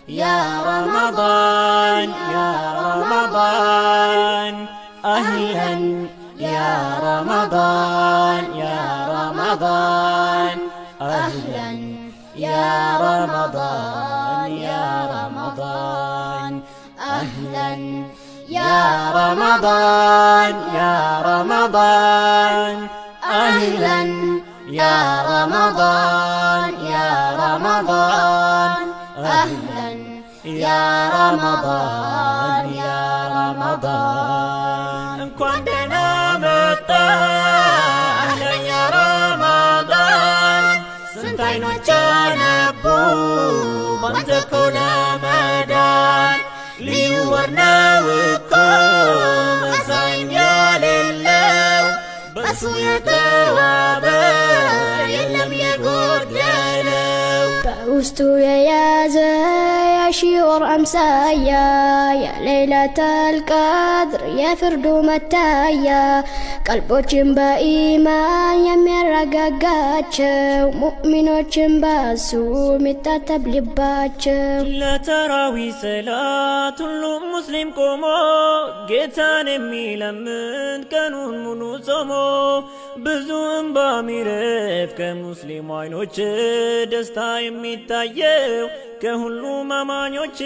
يا رمضان يا رمضان أهلا يا رمضان يا رمضان أهلا يا رمضان يا رمضان أهلا يا رمضان يا رمضان أهلا يا رمضان يا رمضان أهلا يا رمضان يا رمضان كنا متى أهلا يا رمضان سنتين وجانبو بنتكون مدان ليورنا وكم مساين يا لله بس يتوابى يلم يقود ليلو በውስጡ የያዘ የሺወር አምሳያ የሌለተል ቀድር የፍርዱ መታያ ቀልቦችን በኢማን የሚያረጋጋቸው ሙእሚኖችን በሱ የሚታተብ ልባቸው ለተራዊ ሰላት ሁሉም ሙስሊም ቆሞ ጌታን የሚለምን ቀኑን ሙሉ ጾሞ ብዙ እንባ ሚረፍ ከሙስሊም አይኖች ደስታ የሚታየው ከሁሉም አማኞች